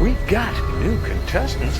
We've got new contestants.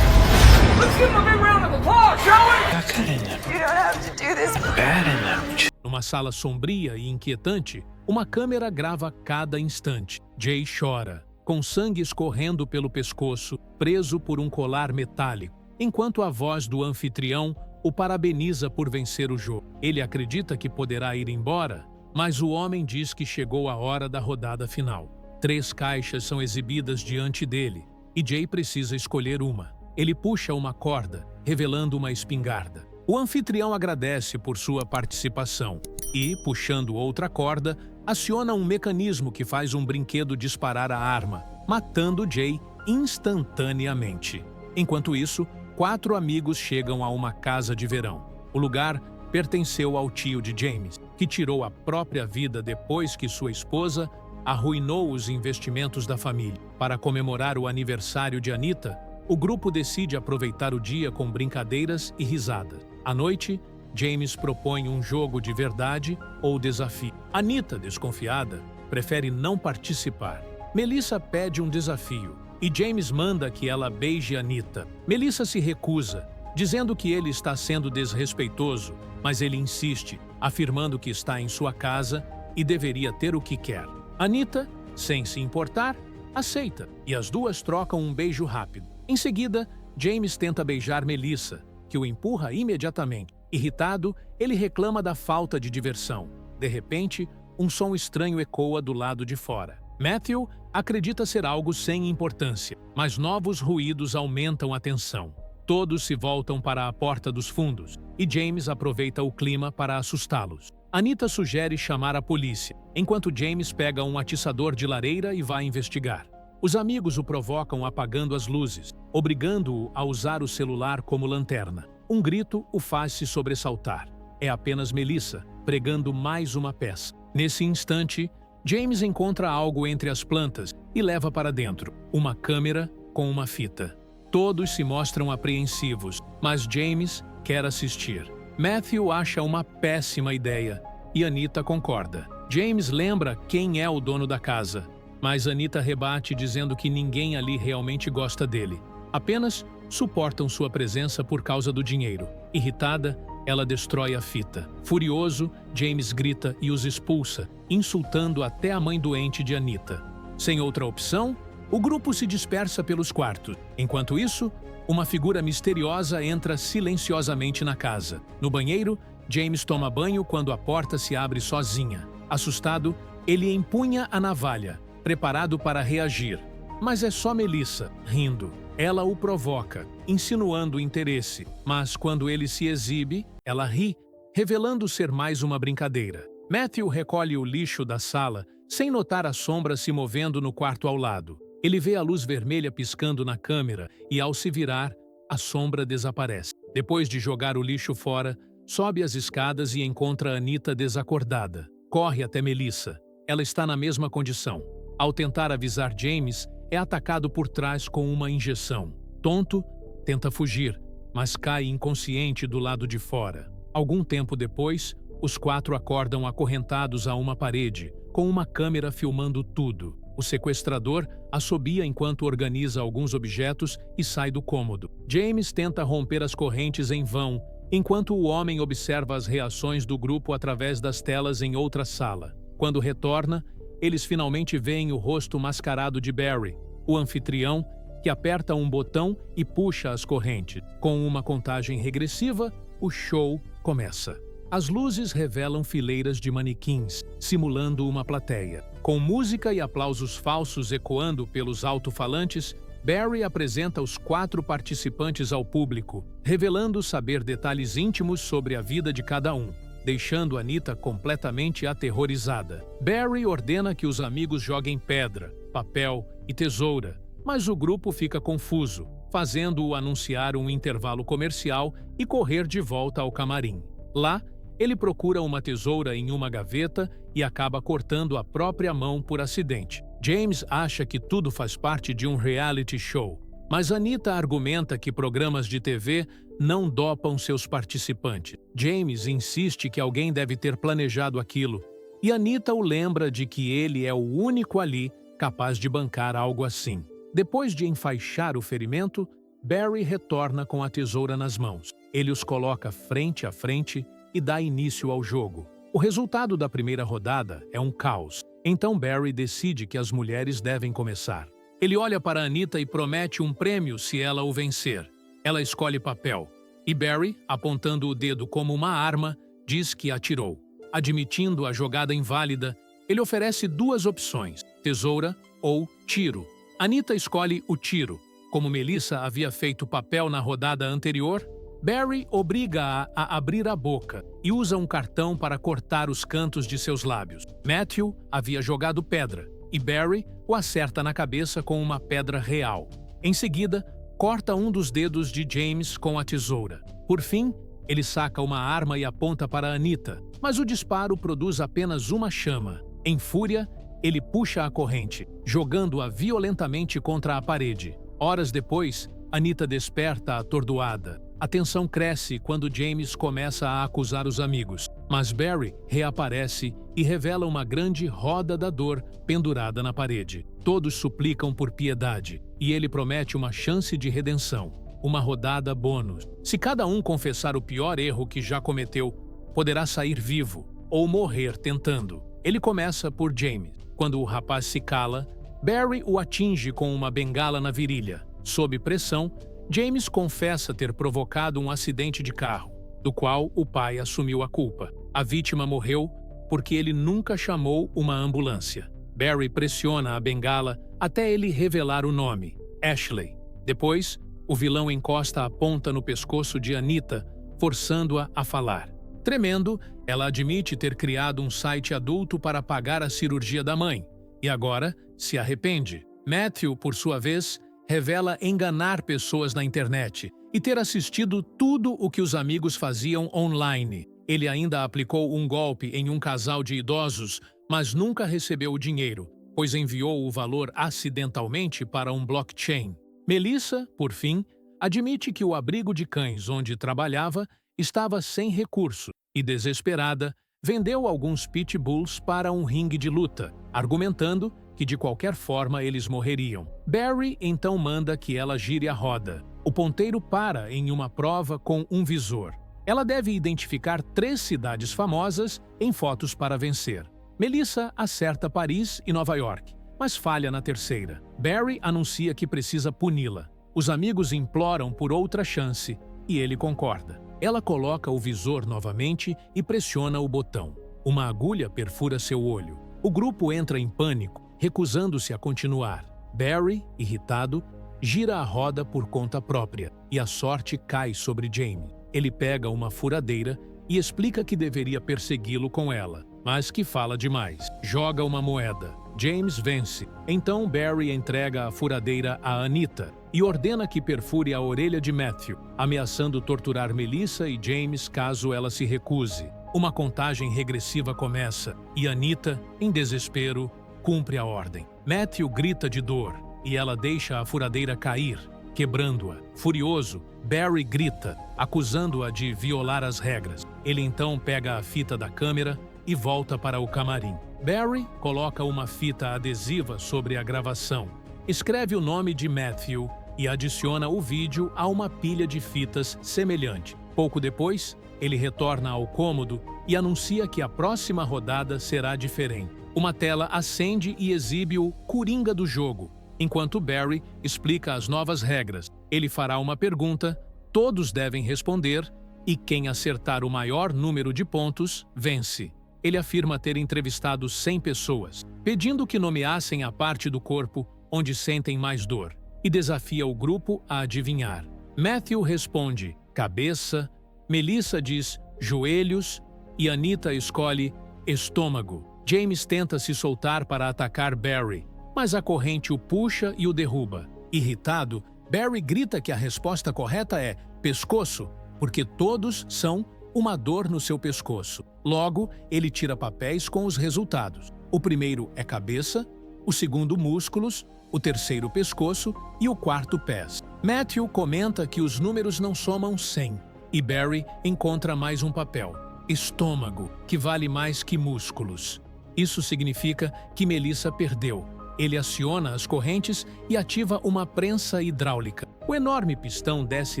Let's give them a big round of applause, shall we? Got good in them. You don't have to do this. Bad in them. Numa sala sombria e inquietante, uma câmera grava cada instante. Jay chora, com sangue escorrendo pelo pescoço, preso por um colar metálico, enquanto a voz do anfitrião o parabeniza por vencer o jogo. Ele acredita que poderá ir embora, mas o homem diz que chegou a hora da rodada final. 3 caixas são exibidas diante dele, e Jay precisa escolher uma. Ele puxa uma corda, revelando uma espingarda. O anfitrião agradece por sua participação e, puxando outra corda, aciona um mecanismo que faz um brinquedo disparar a arma, matando Jay instantaneamente. Enquanto isso, 4 amigos chegam a uma casa de verão. O lugar pertenceu ao tio de James, que tirou a própria vida depois que sua esposa arruinou os investimentos da família. Para comemorar o aniversário de Anita, o grupo decide aproveitar o dia com brincadeiras e risadas. À noite, James propõe um jogo de verdade ou desafio. Anita, desconfiada, prefere não participar. Melissa pede um desafio e James manda que ela beije Anita. Melissa se recusa, dizendo que ele está sendo desrespeitoso, mas ele insiste, afirmando que está em sua casa e deveria ter o que quer. Anita, sem se importar, aceita e as duas trocam um beijo rápido. Em seguida, James tenta beijar Melissa, que o empurra imediatamente. Irritado, ele reclama da falta de diversão. De repente, um som estranho ecoa do lado de fora. Matthew acredita ser algo sem importância, mas novos ruídos aumentam a tensão. Todos se voltam para a porta dos fundos, e James aproveita o clima para assustá-los. Anita sugere chamar a polícia, enquanto James pega um atiçador de lareira e vai investigar. Os amigos o provocam apagando as luzes, obrigando-o a usar o celular como lanterna. Um grito o faz se sobressaltar. É apenas Melissa, pregando mais uma peça. Nesse instante, James encontra algo entre as plantas e leva para dentro, uma câmera com uma fita. Todos se mostram apreensivos, mas James quer assistir. Matthew acha uma péssima ideia e Anita concorda. James lembra quem é o dono da casa, mas Anita rebate dizendo que ninguém ali realmente gosta dele. Apenas suportam sua presença por causa do dinheiro. Irritada, ela destrói a fita. Furioso, James grita e os expulsa, insultando até a mãe doente de Anita. Sem outra opção, o grupo se dispersa pelos quartos. Enquanto isso, uma figura misteriosa entra silenciosamente na casa. No banheiro, James toma banho quando a porta se abre sozinha. Assustado, ele empunha a navalha, preparado para reagir. Mas é só Melissa, rindo. Ela o provoca, insinuando interesse, mas quando ele se exibe, ela ri, revelando ser mais uma brincadeira. Matthew recolhe o lixo da sala, sem notar a sombra se movendo no quarto ao lado. Ele vê a luz vermelha piscando na câmera e, ao se virar, a sombra desaparece. Depois de jogar o lixo fora, sobe as escadas e encontra Anita desacordada. Corre até Melissa. Ela está na mesma condição. Ao tentar avisar James, é atacado por trás com uma injeção. Tonto, tenta fugir, mas cai inconsciente do lado de fora. Algum tempo depois, os 4 acordam acorrentados a uma parede, com uma câmera filmando tudo. O sequestrador assobia enquanto organiza alguns objetos e sai do cômodo. James tenta romper as correntes em vão, enquanto o homem observa as reações do grupo através das telas em outra sala. Quando retorna, eles finalmente veem o rosto mascarado de Barry, o anfitrião, que aperta um botão e puxa as correntes. Com uma contagem regressiva, o show começa. As luzes revelam fileiras de manequins, simulando uma plateia. Com música e aplausos falsos ecoando pelos alto-falantes, Barry apresenta os 4 participantes ao público, revelando saber detalhes íntimos sobre a vida de cada um, deixando Anita completamente aterrorizada. Barry ordena que os amigos joguem pedra, papel e tesoura, mas o grupo fica confuso, fazendo-o anunciar um intervalo comercial e correr de volta ao camarim. Lá, ele procura uma tesoura em uma gaveta e acaba cortando a própria mão por acidente. James acha que tudo faz parte de um reality show, mas Anita argumenta que programas de TV não dopam seus participantes. James insiste que alguém deve ter planejado aquilo, e Anita o lembra de que ele é o único ali capaz de bancar algo assim. Depois de enfaixar o ferimento, Barry retorna com a tesoura nas mãos. Ele os coloca frente a frente e dá início ao jogo. O resultado da primeira rodada é um caos. Então Barry decide que as mulheres devem começar. Ele olha para Anita e promete um prêmio se ela o vencer. Ela escolhe papel. E Barry, apontando o dedo como uma arma, diz que atirou. Admitindo a jogada inválida, ele oferece duas opções, tesoura ou tiro. Anita escolhe o tiro. Como Melissa havia feito papel na rodada anterior, Barry obriga-a a abrir a boca e usa um cartão para cortar os cantos de seus lábios. Matthew havia jogado pedra e Barry o acerta na cabeça com uma pedra real. Em seguida, corta um dos dedos de James com a tesoura. Por fim, ele saca uma arma e aponta para Anita, mas o disparo produz apenas uma chama. Em fúria, ele puxa a corrente, jogando-a violentamente contra a parede. Horas depois, Anita desperta atordoada. A tensão cresce quando James começa a acusar os amigos, mas Barry reaparece e revela uma grande roda da dor pendurada na parede. Todos suplicam por piedade, e ele promete uma chance de redenção, uma rodada bônus. Se cada um confessar o pior erro que já cometeu, poderá sair vivo ou morrer tentando. Ele começa por James. Quando o rapaz se cala, Barry o atinge com uma bengala na virilha. Sob pressão, James confessa ter provocado um acidente de carro, do qual o pai assumiu a culpa. A vítima morreu porque ele nunca chamou uma ambulância. Barry pressiona a bengala até ele revelar o nome, Ashley. Depois, o vilão encosta a ponta no pescoço de Anita, forçando-a a falar. Tremendo, ela admite ter criado um site adulto para pagar a cirurgia da mãe, e agora se arrepende. Matthew, por sua vez, revela enganar pessoas na internet e ter assistido tudo o que os amigos faziam online. Ele ainda aplicou um golpe em um casal de idosos, mas nunca recebeu o dinheiro, pois enviou o valor acidentalmente para um blockchain. Melissa, por fim, admite que o abrigo de cães onde trabalhava estava sem recurso e, desesperada, vendeu alguns pitbulls para um ringue de luta, argumentando que de qualquer forma eles morreriam. Barry então manda que ela gire a roda. O ponteiro para em uma prova com um visor. Ela deve identificar 3 cidades famosas em fotos para vencer. Melissa acerta Paris e Nova York, mas falha na terceira. Barry anuncia que precisa puni-la. Os amigos imploram por outra chance e ele concorda. Ela coloca o visor novamente e pressiona o botão. Uma agulha perfura seu olho. O grupo entra em pânico, recusando-se a continuar. Barry, irritado, gira a roda por conta própria e a sorte cai sobre James. Ele pega uma furadeira e explica que deveria persegui-lo com ela, mas que fala demais. Joga uma moeda. James vence. Então Barry entrega a furadeira a Anita e ordena que perfure a orelha de Matthew, ameaçando torturar Melissa e James caso ela se recuse. Uma contagem regressiva começa e Anita, em desespero, cumpre a ordem. Matthew grita de dor e ela deixa a furadeira cair, quebrando-a. Furioso, Barry grita, acusando-a de violar as regras. Ele então pega a fita da câmera e volta para o camarim. Barry coloca uma fita adesiva sobre a gravação, escreve o nome de Matthew e adiciona o vídeo a uma pilha de fitas semelhante. Pouco depois, ele retorna ao cômodo e anuncia que a próxima rodada será diferente. Uma tela acende e exibe o Coringa do jogo, enquanto Barry explica as novas regras. Ele fará uma pergunta, todos devem responder, e quem acertar o maior número de pontos, vence. Ele afirma ter entrevistado 100 pessoas, pedindo que nomeassem a parte do corpo onde sentem mais dor, e desafia o grupo a adivinhar. Matthew responde, cabeça, Melissa diz, joelhos, e Anita escolhe, estômago. James tenta se soltar para atacar Barry, mas a corrente o puxa e o derruba. Irritado, Barry grita que a resposta correta é pescoço, porque todos são uma dor no seu pescoço. Logo, ele tira papéis com os resultados. O primeiro é cabeça, o segundo músculos, o terceiro pescoço e o quarto pés. Matthew comenta que os números não somam 100 e Barry encontra mais um papel, estômago, que vale mais que músculos. Isso significa que Melissa perdeu. Ele aciona as correntes e ativa uma prensa hidráulica. O enorme pistão desce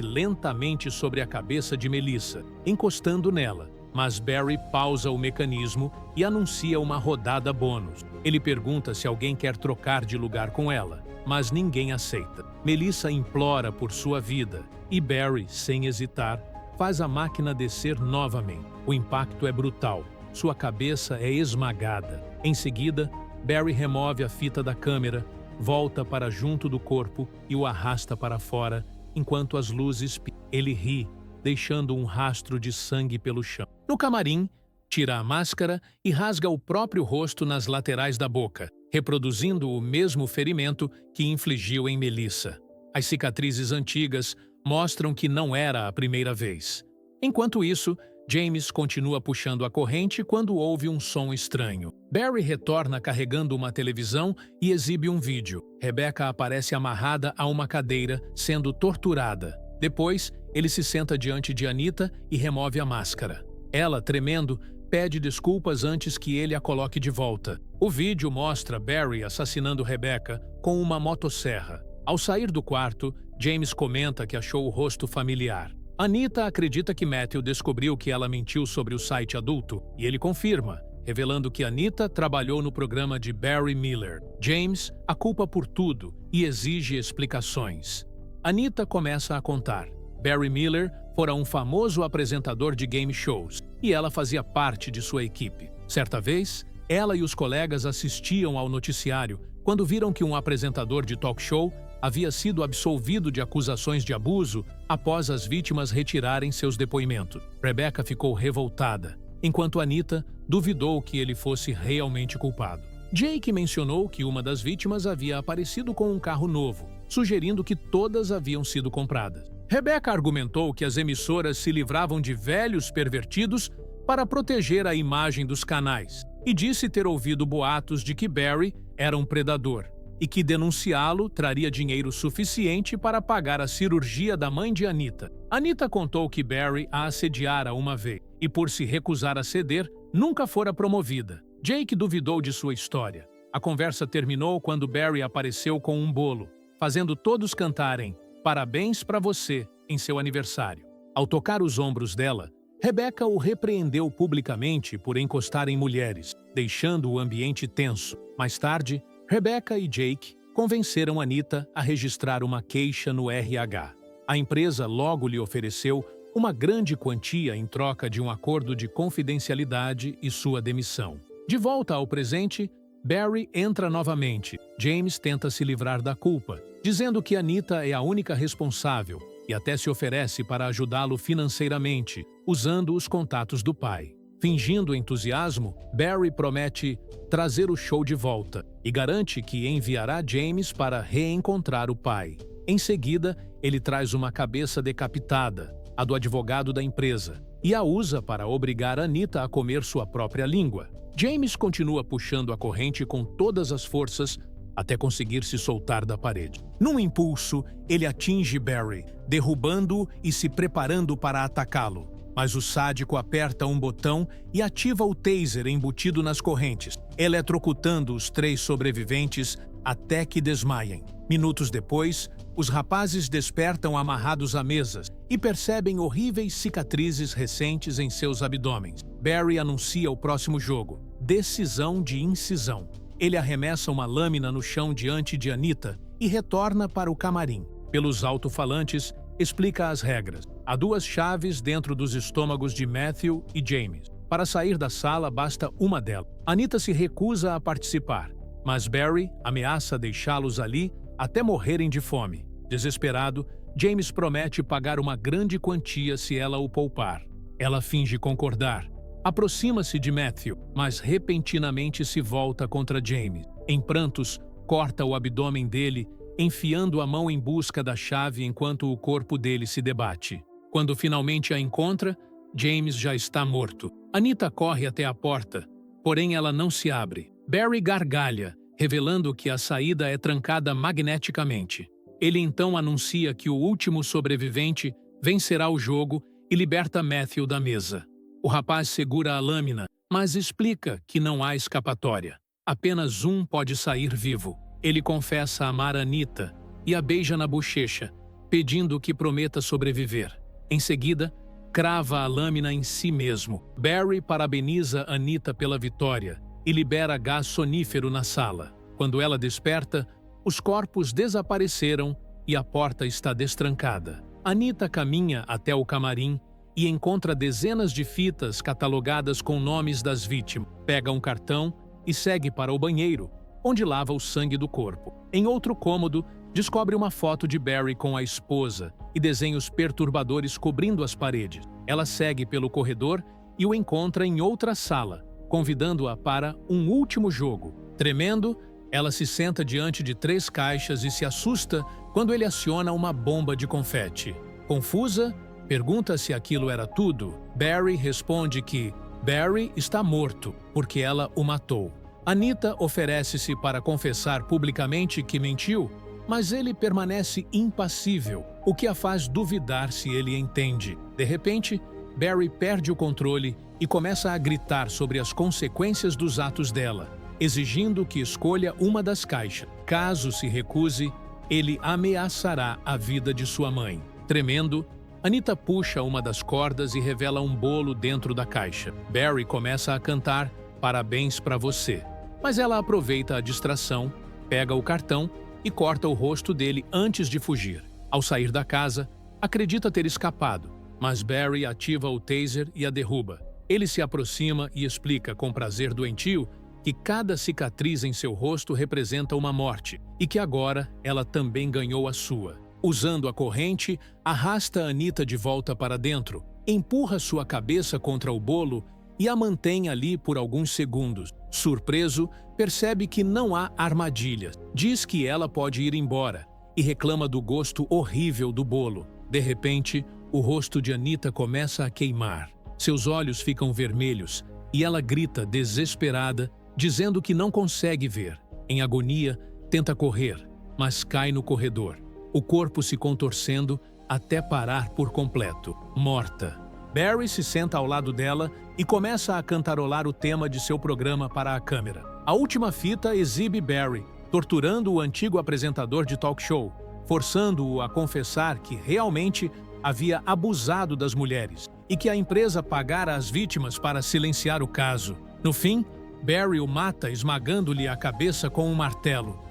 lentamente sobre a cabeça de Melissa, encostando nela. Mas Barry pausa o mecanismo e anuncia uma rodada bônus. Ele pergunta se alguém quer trocar de lugar com ela, mas ninguém aceita. Melissa implora por sua vida e Barry, sem hesitar, faz a máquina descer novamente. O impacto é brutal. Sua cabeça é esmagada. Em seguida, Barry remove a fita da câmera, volta para junto do corpo e o arrasta para fora, enquanto as luzes... Ele ri, deixando um rastro de sangue pelo chão. No camarim, tira a máscara e rasga o próprio rosto nas laterais da boca, reproduzindo o mesmo ferimento que infligiu em Melissa. As cicatrizes antigas mostram que não era a primeira vez. Enquanto isso, James continua puxando a corrente quando ouve um som estranho. Barry retorna carregando uma televisão e exibe um vídeo. Rebecca aparece amarrada a uma cadeira, sendo torturada. Depois, ele se senta diante de Anita e remove a máscara. Ela, tremendo, pede desculpas antes que ele a coloque de volta. O vídeo mostra Barry assassinando Rebecca com uma motosserra. Ao sair do quarto, James comenta que achou o rosto familiar. Anita acredita que Matthew descobriu que ela mentiu sobre o site adulto e ele confirma, revelando que Anita trabalhou no programa de Barry Miller. James a culpa por tudo e exige explicações. Anita começa a contar. Barry Miller fora um famoso apresentador de game shows e ela fazia parte de sua equipe. Certa vez, ela e os colegas assistiam ao noticiário quando viram que um apresentador de talk show havia sido absolvido de acusações de abuso após as vítimas retirarem seus depoimentos. Rebecca ficou revoltada, enquanto Anita duvidou que ele fosse realmente culpado. Jake mencionou que uma das vítimas havia aparecido com um carro novo, sugerindo que todas haviam sido compradas. Rebecca argumentou que as emissoras se livravam de velhos pervertidos para proteger a imagem dos canais e disse ter ouvido boatos de que Barry era um predador e que denunciá-lo traria dinheiro suficiente para pagar a cirurgia da mãe de Anita. Anita contou que Barry a assediara uma vez e, por se recusar a ceder, nunca fora promovida. Jake duvidou de sua história. A conversa terminou quando Barry apareceu com um bolo, fazendo todos cantarem "Parabéns para você" em seu aniversário. Ao tocar os ombros dela, Rebecca o repreendeu publicamente por encostar em mulheres, deixando o ambiente tenso. Mais tarde, Rebecca e Jake convenceram Anita a registrar uma queixa no RH. A empresa logo lhe ofereceu uma grande quantia em troca de um acordo de confidencialidade e sua demissão. De volta ao presente, Barry entra novamente. James tenta se livrar da culpa, dizendo que Anita é a única responsável e até se oferece para ajudá-lo financeiramente, usando os contatos do pai. Fingindo entusiasmo, Barry promete trazer o show de volta e garante que enviará James para reencontrar o pai. Em seguida, ele traz uma cabeça decapitada, a do advogado da empresa, e a usa para obrigar Anita a comer sua própria língua. James continua puxando a corrente com todas as forças até conseguir se soltar da parede. Num impulso, ele atinge Barry, derrubando-o e se preparando para atacá-lo. Mas o sádico aperta um botão e ativa o taser embutido nas correntes, eletrocutando os 3 sobreviventes até que desmaiem. Minutos depois, os rapazes despertam amarrados a mesas e percebem horríveis cicatrizes recentes em seus abdômenes. Barry anuncia o próximo jogo, decisão de incisão. Ele arremessa uma lâmina no chão diante de Anita e retorna para o camarim. Pelos alto-falantes, explica as regras. Há 2 chaves dentro dos estômagos de Matthew e James. Para sair da sala, basta uma delas. Anita se recusa a participar, mas Barry ameaça deixá-los ali até morrerem de fome. Desesperado, James promete pagar uma grande quantia se ela o poupar. Ela finge concordar. Aproxima-se de Matthew, mas repentinamente se volta contra James. Em prantos, corta o abdômen dele, enfiando a mão em busca da chave enquanto o corpo dele se debate. Quando finalmente a encontra, James já está morto. Anita corre até a porta, porém ela não se abre. Barry gargalha, revelando que a saída é trancada magneticamente. Ele então anuncia que o último sobrevivente vencerá o jogo e liberta Matthew da mesa. O rapaz segura a lâmina, mas explica que não há escapatória. Apenas um pode sair vivo. Ele confessa amar Anita e a beija na bochecha, pedindo que prometa sobreviver. Em seguida, crava a lâmina em si mesmo. Barry parabeniza Anita pela vitória e libera gás sonífero na sala. Quando ela desperta, os corpos desapareceram e a porta está destrancada. Anita caminha até o camarim e encontra dezenas de fitas catalogadas com nomes das vítimas. Pega um cartão e segue para o banheiro, onde lava o sangue do corpo. Em outro cômodo, descobre uma foto de Barry com a esposa e desenhos perturbadores cobrindo as paredes. Ela segue pelo corredor e o encontra em outra sala, convidando-a para um último jogo. Tremendo, ela se senta diante de 3 caixas e se assusta quando ele aciona uma bomba de confete. Confusa, pergunta se aquilo era tudo. Barry responde que Barry está morto porque ela o matou. Anita oferece-se para confessar publicamente que mentiu, mas ele permanece impassível, o que a faz duvidar se ele entende. De repente, Barry perde o controle e começa a gritar sobre as consequências dos atos dela, exigindo que escolha uma das caixas. Caso se recuse, ele ameaçará a vida de sua mãe. Tremendo, Anita puxa uma das cordas e revela um bolo dentro da caixa. Barry começa a cantar "Parabéns pra você", mas ela aproveita a distração, pega o cartão e corta o rosto dele antes de fugir. Ao sair da casa, acredita ter escapado, mas Barry ativa o taser e a derruba. Ele se aproxima e explica com prazer doentio que cada cicatriz em seu rosto representa uma morte e que agora ela também ganhou a sua. Usando a corrente, arrasta Anita de volta para dentro, empurra sua cabeça contra o bolo e a mantém ali por alguns segundos. Surpreso, percebe que não há armadilha. Diz que ela pode ir embora e reclama do gosto horrível do bolo. De repente, o rosto de Anita começa a queimar. Seus olhos ficam vermelhos e ela grita desesperada, dizendo que não consegue ver. Em agonia, tenta correr, mas cai no corredor, o corpo se contorcendo até parar por completo, morta. Barry se senta ao lado dela e começa a cantarolar o tema de seu programa para a câmera. A última fita exibe Barry torturando o antigo apresentador de talk show, forçando-o a confessar que realmente havia abusado das mulheres e que a empresa pagara as vítimas para silenciar o caso. No fim, Barry o mata esmagando-lhe a cabeça com um martelo.